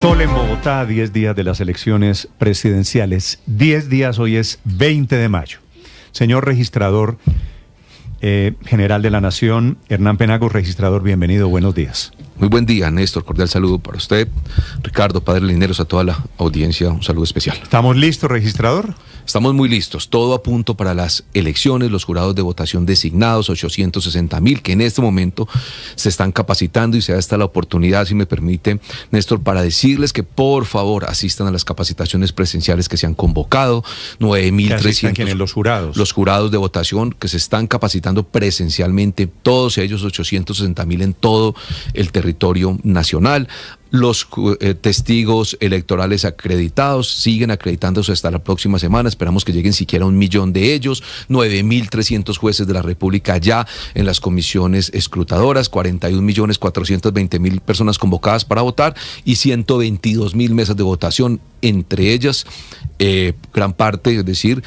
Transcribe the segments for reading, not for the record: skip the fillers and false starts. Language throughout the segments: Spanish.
Sol en Bogotá, 10 días de las elecciones presidenciales. 10 días, hoy es 20 de mayo. Señor registrador general de la Nación, Hernán Penagos, registrador, bienvenido, buenos días. Muy buen día, Néstor, cordial saludo para usted, Ricardo, Padre Lineros, a toda la audiencia, un saludo especial. ¿Estamos listos, registrador? Estamos muy listos, todo a punto para las elecciones, los jurados de votación designados, 860,000, que en este momento se están capacitando y se da esta la oportunidad, si me permite, Néstor, para decirles que por favor asistan a las capacitaciones presenciales que se han convocado, 9.300. Los jurados. Los jurados de votación que se están capacitando presencialmente, todos ellos 860,000 en todo el territorio nacional. Los testigos electorales acreditados siguen acreditándose hasta la próxima semana. Esperamos que lleguen siquiera 1 millón de ellos. 9.300 jueces de la República ya en las comisiones escrutadoras. 41.420.000 personas convocadas para votar y 122.000 mesas de votación. Entre ellas, gran parte, es decir,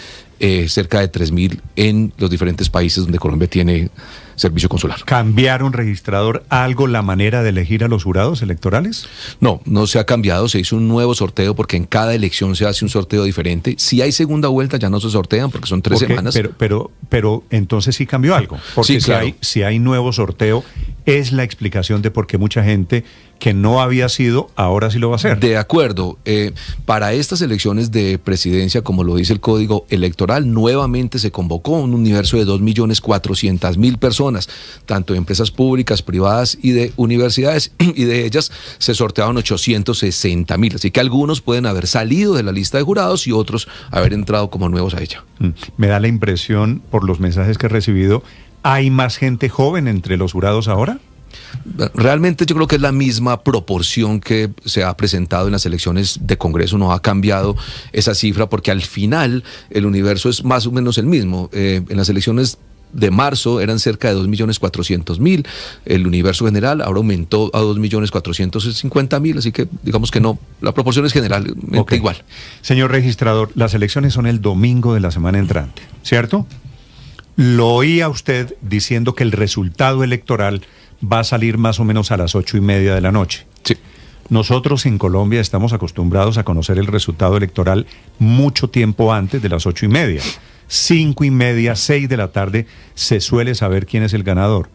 cerca de 3.000 en los diferentes países donde Colombia tiene servicio consular. ¿Cambiaron, registrador, algo la manera de elegir a los jurados electorales? No, no se ha cambiado, se hizo un nuevo sorteo porque en cada elección se hace un sorteo diferente. Si hay segunda vuelta ya no se sortean porque son 3 semanas. Pero entonces sí cambió algo. Porque sí, claro. si hay nuevo sorteo, es la explicación de por qué mucha gente que no había sido, ahora sí lo va a hacer. De acuerdo. Para estas elecciones de presidencia, como lo dice el Código Electoral, nuevamente se convocó un universo de 2.400.000 personas, tanto de empresas públicas, privadas y de universidades, y de ellas se sortearon 860,000. Así que algunos pueden haber salido de la lista de jurados y otros haber entrado como nuevos a ella. Me da la impresión, por los mensajes que he recibido, ¿hay más gente joven entre los jurados ahora? Realmente yo creo que es la misma proporción que se ha presentado en las elecciones de Congreso, no ha cambiado esa cifra porque al final el universo es más o menos el mismo. En las elecciones de marzo eran cerca de 2.400.000, el universo general ahora aumentó a 2.450.000, así que digamos que no, la proporción es generalmente igual. Señor registrador, las elecciones son el domingo de la semana entrante, ¿cierto? Lo oía usted diciendo que el resultado electoral va a salir más o menos a las 8:30 de la noche. Sí. Nosotros en Colombia estamos acostumbrados a conocer el resultado electoral mucho tiempo antes de las 8:30. 5:30, 6 de la tarde se suele saber quién es el ganador.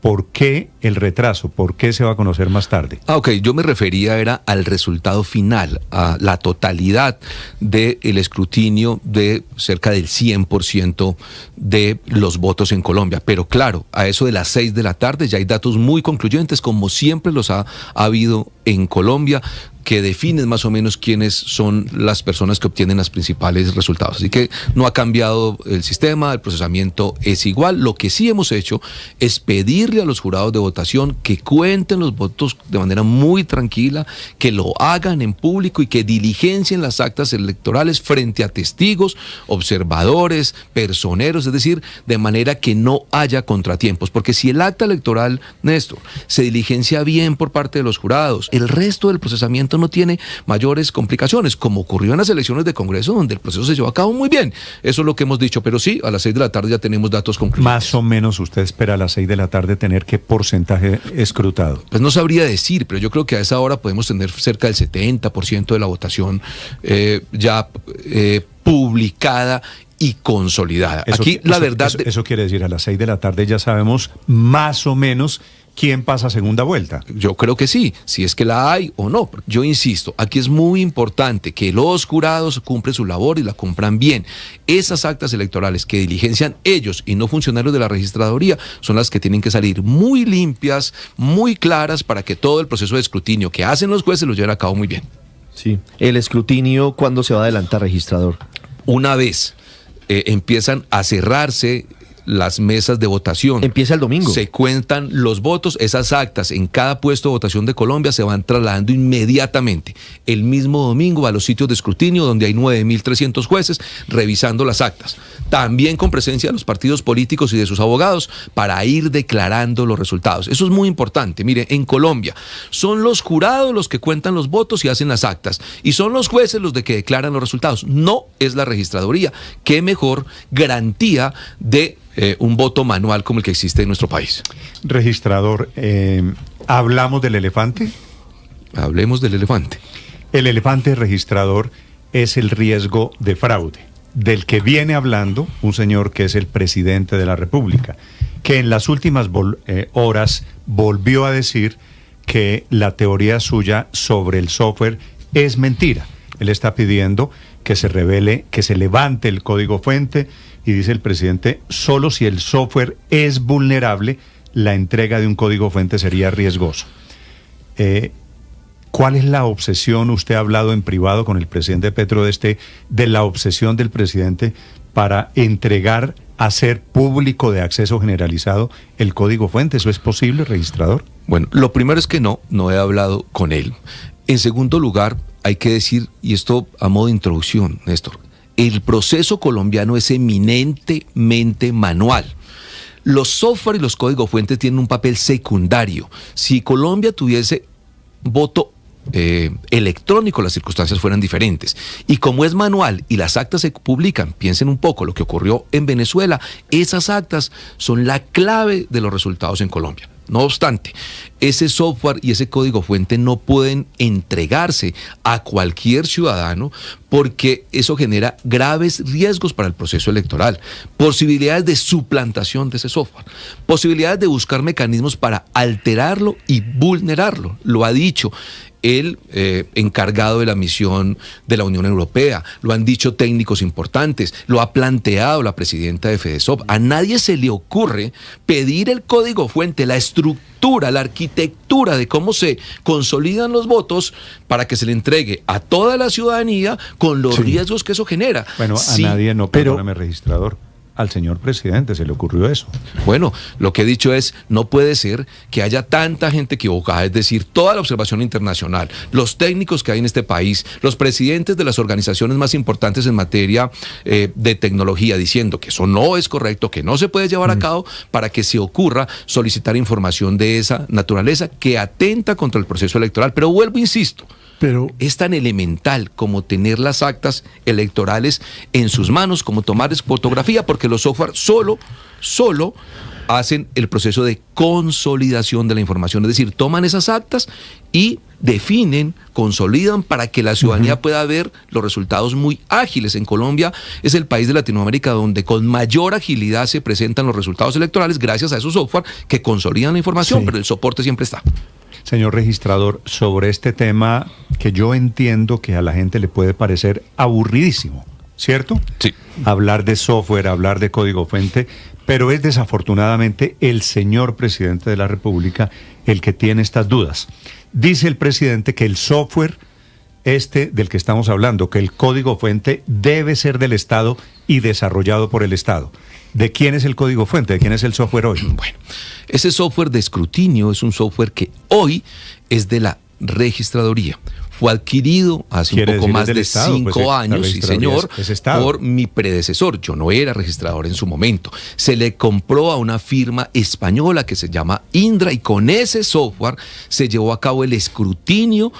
¿Por qué el retraso? ¿Por qué se va a conocer más tarde? Ok, yo me refería era al resultado final, a la totalidad del escrutinio de cerca del 100% de los votos en Colombia. Pero claro, a eso de las 6 de la tarde ya hay datos muy concluyentes, como siempre los ha habido en Colombia, que definen más o menos quiénes son las personas que obtienen los principales resultados. Así que no ha cambiado el sistema, el procesamiento es igual. Lo que sí hemos hecho es pedirle a los jurados de votación que cuenten los votos de manera muy tranquila, que lo hagan en público y que diligencien las actas electorales frente a testigos, observadores, personeros, es decir, de manera que no haya contratiempos. Porque si el acta electoral, Néstor, se diligencia bien por parte de los jurados, el resto del procesamiento no tiene mayores complicaciones, como ocurrió en las elecciones de Congreso, donde el proceso se llevó a cabo muy bien. Eso es lo que hemos dicho, pero sí, a las 6 de la tarde ya tenemos datos concluyentes. Más o menos usted espera a las 6 de la tarde tener qué porcentaje escrutado. Pues no sabría decir, pero yo creo que a esa hora podemos tener cerca del 70% de la votación ya publicada y consolidada. Eso quiere decir, a las 6 de la tarde ya sabemos más o menos quién pasa a segunda vuelta. Yo creo que sí, si es que la hay o no. Yo insisto, aquí es muy importante que los jurados cumplen su labor y la cumplan bien. Esas actas electorales que diligencian ellos y no funcionarios de la registraduría son las que tienen que salir muy limpias, muy claras, para que todo el proceso de escrutinio que hacen los jueces lo lleven a cabo muy bien. Sí. ¿El escrutinio cuándo se va a adelantar, registrador? Una vez empiezan a cerrarse las mesas de votación. Empieza el domingo. Se cuentan los votos, esas actas en cada puesto de votación de Colombia se van trasladando inmediatamente el mismo domingo a los sitios de escrutinio donde hay 9.300 jueces revisando las actas. También con presencia de los partidos políticos y de sus abogados para ir declarando los resultados. Eso es muy importante. Mire, en Colombia son los jurados los que cuentan los votos y hacen las actas, y son los jueces los que declaran los resultados. No es la registraduría. ¿Qué mejor garantía de un voto manual como el que existe en nuestro país? Registrador, ¿hablamos del elefante? Hablemos del elefante. El elefante registrador es el riesgo de fraude, del que viene hablando un señor que es el presidente de la República, que en las últimas horas volvió a decir que la teoría suya sobre el software es mentira. Él está pidiendo que se revele, que se levante el código fuente, y dice el presidente, solo si el software es vulnerable, la entrega de un código fuente sería riesgoso. ¿Cuál es la obsesión? Usted ha hablado en privado con el presidente Petro de la obsesión del presidente para entregar, hacer público de acceso generalizado el código fuente. ¿Eso es posible, registrador? Bueno, lo primero es que no he hablado con él. En segundo lugar, hay que decir, y esto a modo de introducción, Néstor, el proceso colombiano es eminentemente manual. Los software y los códigos fuentes tienen un papel secundario. Si Colombia tuviese voto electrónico, las circunstancias fueran diferentes. Y como es manual y las actas se publican, piensen un poco lo que ocurrió en Venezuela, esas actas son la clave de los resultados en Colombia. No obstante, ese software y ese código fuente no pueden entregarse a cualquier ciudadano porque eso genera graves riesgos para el proceso electoral, posibilidades de suplantación de ese software, posibilidades de buscar mecanismos para alterarlo y vulnerarlo. Lo ha dicho el encargado de la misión de la Unión Europea, lo han dicho técnicos importantes, lo ha planteado la presidenta de FEDESOP. A nadie se le ocurre pedir el código fuente, la estructura, la arquitectura de cómo se consolidan los votos para que se le entregue a toda la ciudadanía con los riesgos que eso genera. Bueno, sí, a nadie, no, perdóname, registrador. Al señor presidente se le ocurrió eso. Bueno, lo que he dicho es, no puede ser que haya tanta gente equivocada, es decir, toda la observación internacional, los técnicos que hay en este país, los presidentes de las organizaciones más importantes en materia de tecnología, diciendo que eso no es correcto, que no se puede llevar a cabo, para que se ocurra solicitar información de esa naturaleza que atenta contra el proceso electoral. Pero vuelvo, insisto, es tan elemental como tener las actas electorales en sus manos, como tomar fotografía, porque los software solo hacen el proceso de consolidación de la información, es decir, toman esas actas y definen, consolidan para que la ciudadanía pueda ver los resultados muy ágiles. En Colombia es el país de Latinoamérica donde con mayor agilidad se presentan los resultados electorales gracias a esos software que consolidan la información, pero el soporte siempre está. Señor registrador, sobre este tema que yo entiendo que a la gente le puede parecer aburridísimo, ¿cierto? Sí. Hablar de software, hablar de código fuente, pero es desafortunadamente el señor presidente de la República el que tiene estas dudas. Dice el presidente que el software del que estamos hablando, que el código fuente debe ser del Estado y desarrollado por el Estado. ¿De quién es el código fuente? ¿De quién es el software hoy? Bueno, ese software de escrutinio es un software que hoy es de la registraduría. Fue adquirido hace un poco más de 5 años, sí señor, por mi predecesor. Yo no era registrador en su momento. Se le compró a una firma española que se llama Indra y con ese software se llevó a cabo el escrutinio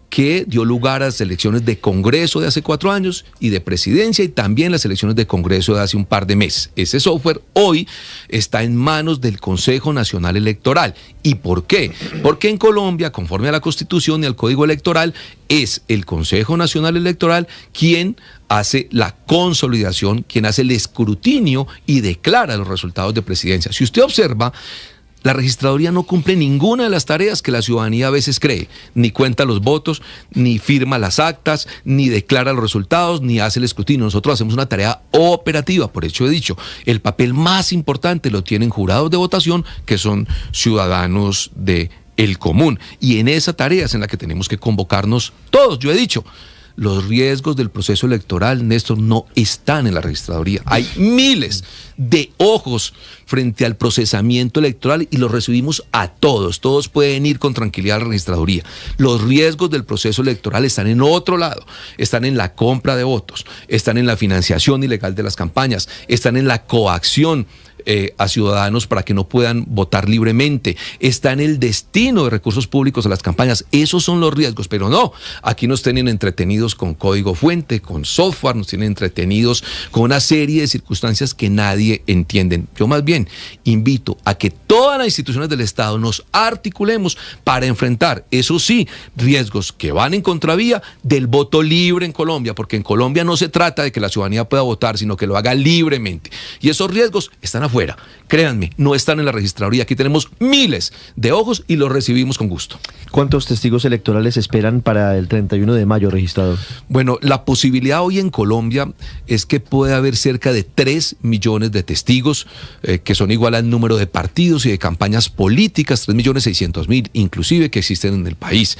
que dio lugar a las elecciones de Congreso de hace 4 años y de Presidencia y también las elecciones de Congreso de hace un par de meses. Ese software hoy está en manos del Consejo Nacional Electoral. ¿Y por qué? Porque en Colombia, conforme a la Constitución y al Código Electoral, es el Consejo Nacional Electoral quien hace la consolidación, quien hace el escrutinio y declara los resultados de presidencia. Si usted observa, la registraduría no cumple ninguna de las tareas que la ciudadanía a veces cree, ni cuenta los votos, ni firma las actas, ni declara los resultados, ni hace el escrutinio. Nosotros hacemos una tarea operativa, por eso he dicho, el papel más importante lo tienen jurados de votación, que son ciudadanos del común, y en esa tarea es en la que tenemos que convocarnos todos. Yo he dicho, los riesgos del proceso electoral, Néstor, no están en la registraduría. Hay miles de ojos frente al procesamiento electoral y los recibimos a todos. Todos pueden ir con tranquilidad a la registraduría. Los riesgos del proceso electoral están en otro lado. Están en la compra de votos, están en la financiación ilegal de las campañas, están en la coacción a ciudadanos para que no puedan votar libremente. Está en el destino de recursos públicos a las campañas. Esos son los riesgos, pero no, aquí nos tienen entretenidos con código fuente, con software, nos tienen entretenidos con una serie de circunstancias que nadie entiende. Yo más bien invito a que todas las instituciones del Estado nos articulemos para enfrentar, eso sí, riesgos que van en contravía del voto libre en Colombia, porque en Colombia no se trata de que la ciudadanía pueda votar, sino que lo haga libremente. Y esos riesgos están afuera, créanme, no están en la registraduría. Aquí tenemos miles de ojos y los recibimos con gusto. ¿Cuántos testigos electorales esperan para el 31 de mayo, registrador? Bueno, la posibilidad hoy en Colombia es que puede haber cerca de 3 millones de testigos, que son igual al número de partidos y de campañas políticas, 3.600.000 inclusive, que existen en el país.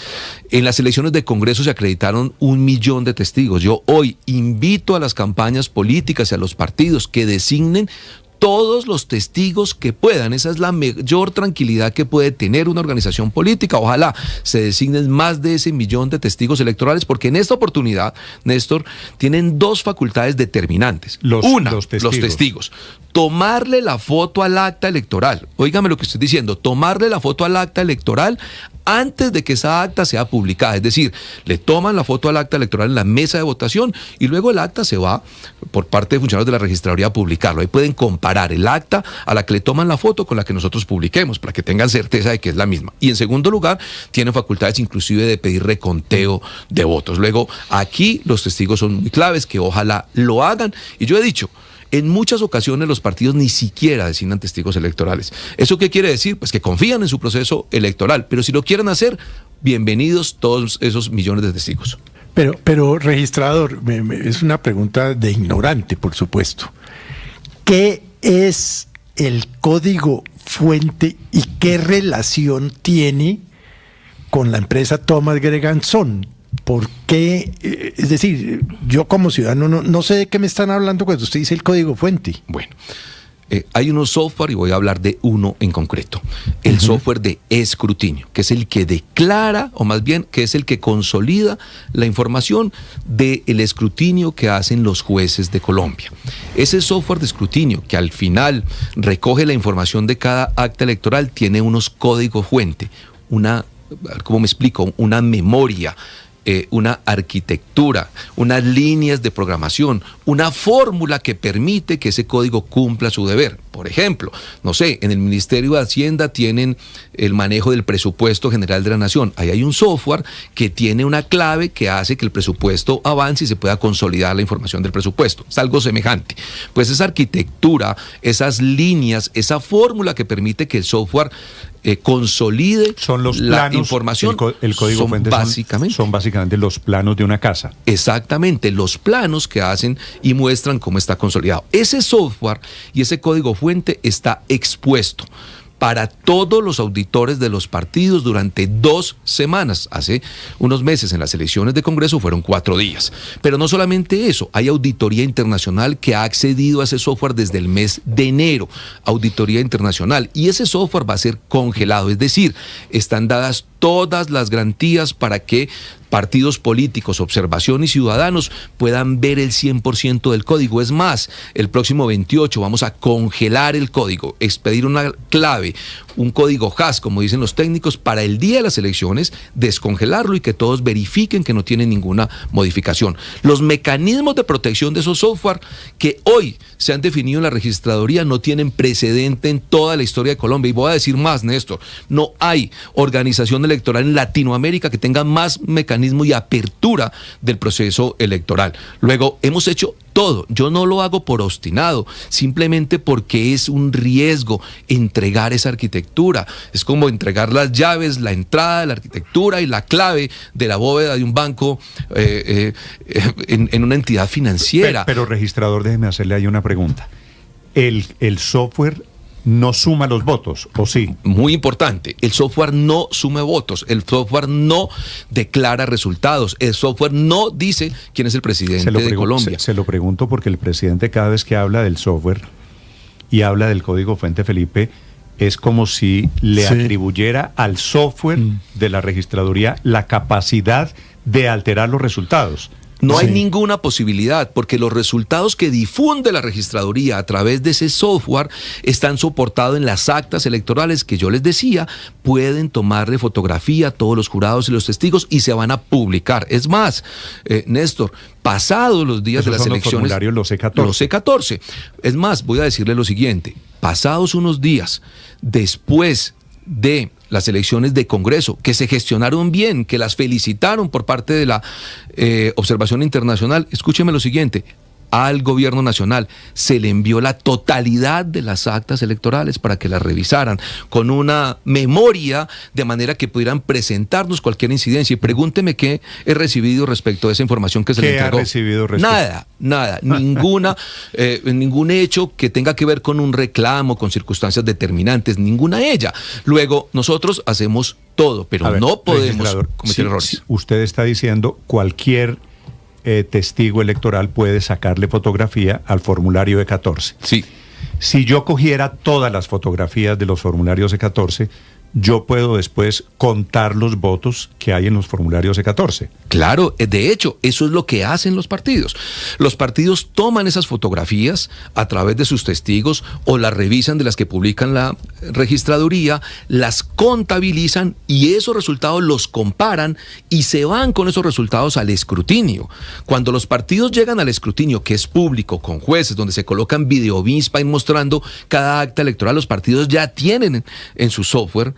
En las elecciones de Congreso se acreditaron 1 millón de testigos. Yo hoy invito a las campañas políticas y a los partidos que designen todos los testigos que puedan. Esa es la mayor tranquilidad que puede tener una organización política. Ojalá se designen más de ese 1 millón de testigos electorales, porque en esta oportunidad, Néstor, tienen 2 facultades determinantes. Los testigos. Tomarle la foto al acta electoral. Óigame lo que estoy diciendo. Tomarle la foto al acta electoral antes de que esa acta sea publicada. Es decir, le toman la foto al acta electoral en la mesa de votación y luego el acta se va por parte de funcionarios de la registraduría a publicarlo. Ahí pueden comparar el acta a la que le toman la foto con la que nosotros publiquemos, para que tengan certeza de que es la misma. Y en segundo lugar, tienen facultades inclusive de pedir reconteo de votos. Luego, aquí los testigos son muy claves, que ojalá lo hagan. Y yo he dicho, en muchas ocasiones los partidos ni siquiera designan testigos electorales. ¿Eso qué quiere decir? Pues que confían en su proceso electoral, pero si lo quieren hacer, bienvenidos todos esos millones de testigos. Pero registrador, es una pregunta de ignorante, por supuesto. ¿Qué es el código fuente y qué relación tiene con la empresa Thomas Gregan Son? ¿Por qué? Es decir, yo como ciudadano no sé de qué me están hablando cuando usted dice el código fuente. Bueno, hay unos software y voy a hablar de uno en concreto. El software de escrutinio, que es el que declara, o más bien, que es el que consolida la información del escrutinio que hacen los jueces de Colombia. Ese software de escrutinio, que al final recoge la información de cada acta electoral, tiene unos códigos fuente, ¿cómo me explico? Una memoria, una arquitectura, unas líneas de programación, una fórmula que permite que ese código cumpla su deber. Por ejemplo, no sé, en el Ministerio de Hacienda tienen el manejo del presupuesto general de la Nación. Ahí hay un software que tiene una clave que hace que el presupuesto avance y se pueda consolidar la información del presupuesto. Es algo semejante. Pues esa arquitectura, esas líneas, esa fórmula que permite que el software consolide son los la planos, información. El código fuente son básicamente los planos de una casa. Exactamente, los planos que hacen y muestran cómo está consolidado. Ese software y ese código fuente está expuesto para todos los auditores de los partidos durante 2 semanas. Hace unos meses en las elecciones de Congreso fueron 4 días. Pero no solamente eso, hay auditoría internacional que ha accedido a ese software desde el mes de enero. Auditoría internacional. Y ese software va a ser congelado, es decir, están dadas todas las garantías para que partidos políticos, observación y ciudadanos puedan ver el 100% del código. Es más, el próximo 28 vamos a congelar el código, expedir una clave, un código hash, como dicen los técnicos, para el día de las elecciones, descongelarlo y que todos verifiquen que no tiene ninguna modificación. Los mecanismos de protección de esos software que hoy se han definido en la registraduría no tienen precedente en toda la historia de Colombia. Y voy a decir más, Néstor, no hay organización electoral en Latinoamérica que tenga más mecanismos y apertura del proceso electoral. Luego, hemos hecho todo. Yo no lo hago por obstinado, simplemente porque es un riesgo entregar esa arquitectura. Es como entregar las llaves, la entrada de la arquitectura y la clave de la bóveda de un banco en una entidad financiera. Pero registrador, déjeme hacerle ahí una pregunta. ¿El software no suma los votos, o sí? Muy importante, el software no suma votos, el software no declara resultados, el software no dice quién es el presidente de Colombia. Se lo pregunto porque el presidente, cada vez que habla del software y habla del código fuente, Felipe, es como si le atribuyera al software de la registraduría la capacidad de alterar los resultados. No hay Sí. ninguna posibilidad, porque los resultados que difunde la registraduría a través de ese software están soportados en las actas electorales que yo les decía, pueden tomarle fotografía a todos los jurados y los testigos y se van a publicar. Es más, Néstor, pasados los días Esos de las son los elecciones... formularios, los C14. Los C14. Es más, voy a decirle lo siguiente, pasados unos días después de las elecciones de Congreso, que se gestionaron bien, que las felicitaron por parte de la observación internacional, escúcheme lo siguiente, al gobierno nacional se le envió la totalidad de las actas electorales para que las revisaran con una memoria de manera que pudieran presentarnos cualquier incidencia. Y pregúnteme qué he recibido respecto a esa información que se le ¿Qué ha entregó. recibido respecto? Nada, ningún hecho que tenga que ver con un reclamo, con circunstancias determinantes, ninguna de ella. Luego, nosotros hacemos todo, pero A ver, no podemos registrador, cometer errores. si usted está diciendo cualquier testigo electoral puede sacarle fotografía al formulario E14. Sí. Si yo cogiera todas las fotografías de los formularios E14, yo puedo después contar los votos que hay en los formularios E14. Claro, de hecho, eso es lo que hacen los partidos. Los partidos toman esas fotografías a través de sus testigos o las revisan de las que publican la registraduría, las contabilizan y esos resultados los comparan y se van con esos resultados al escrutinio. Cuando los partidos llegan al escrutinio, que es público, con jueces, donde se colocan videovispa y mostrando cada acta electoral, los partidos ya tienen en su software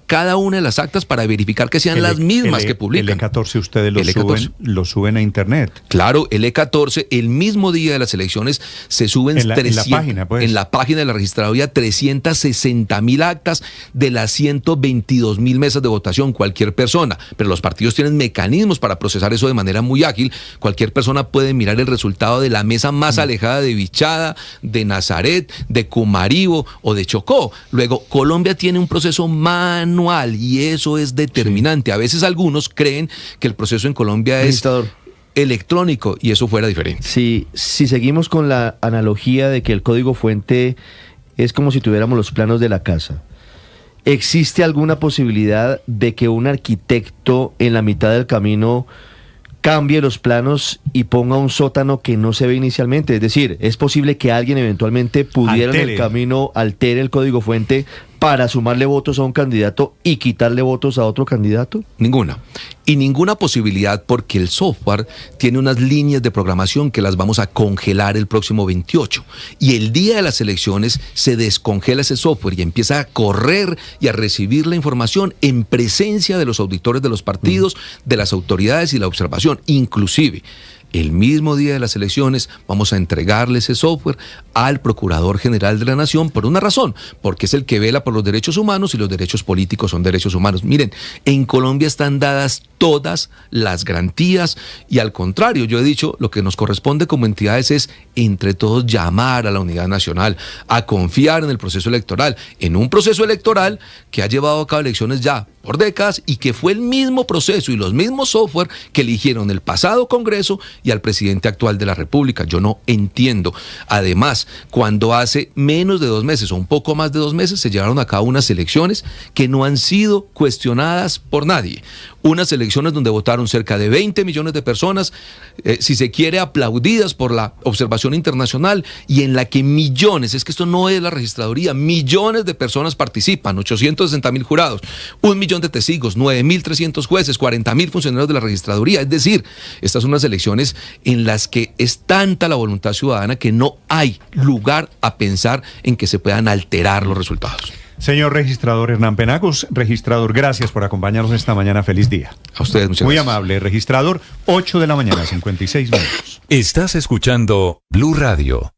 cada una de las actas para verificar que sean las mismas que publican. El E14 ustedes El lo suben a internet. Claro, el E14, el mismo día de las elecciones, se suben En la página, pues. en la página de la registraduría 360,000 actas de las 122,000 mesas de votación, cualquier persona. Pero los partidos tienen mecanismos para procesar eso de manera muy ágil. Cualquier persona puede mirar el resultado de la mesa más alejada de Vichada, de Nazaret, de Cumaribo o de Chocó. Luego, Colombia tiene un proceso manual y eso es determinante. A veces algunos creen que el proceso en Colombia es electrónico y eso fuera diferente. Si seguimos con la analogía de que el código fuente es como si tuviéramos los planos de la casa, ¿existe alguna posibilidad de que un arquitecto en la mitad del camino cambie los planos y ponga un sótano que no se ve inicialmente? Es decir, ¿es posible que alguien eventualmente pudiera en el camino altere el código fuente para sumarle votos a un candidato y quitarle votos a otro candidato? Ninguna. Y ninguna posibilidad porque el software tiene unas líneas de programación que las vamos a congelar el próximo 28. Y el día de las elecciones se descongela ese software y empieza a correr y a recibir la información en presencia de los auditores de los partidos, de las autoridades y la observación. Inclusive, el mismo día de las elecciones vamos a entregarle ese software al Procurador General de la Nación por una razón, porque es el que vela por los derechos humanos y los derechos políticos son derechos humanos. Miren, en Colombia están dadas todas las garantías y al contrario, yo he dicho, lo que nos corresponde como entidades es entre todos llamar a la unidad nacional, a confiar en el proceso electoral, en un proceso electoral que ha llevado a cabo elecciones ya por décadas y que fue el mismo proceso y los mismos software que eligieron el pasado Congreso y al presidente actual de la República. Yo no entiendo. Además, cuando hace menos de 2 meses o un poco más de 2 meses se llevaron a cabo unas elecciones que no han sido cuestionadas por nadie. Unas elecciones donde votaron cerca de 20 millones de personas, si se quiere, aplaudidas por la observación internacional y en la que millones, es que esto no es la registraduría, millones de personas participan, 860,000 jurados, 1 millón de testigos, 9,300 jueces, 40,000 funcionarios de la registraduría. Es decir, estas son unas elecciones en las que es tanta la voluntad ciudadana que no hay lugar a pensar en que se puedan alterar los resultados. Señor registrador Hernán Penagos, registrador, gracias por acompañarnos esta mañana. Feliz día. A ustedes, muchas Muy gracias. amable, registrador, 8 de la mañana, 56 minutos. Estás escuchando Blue Radio.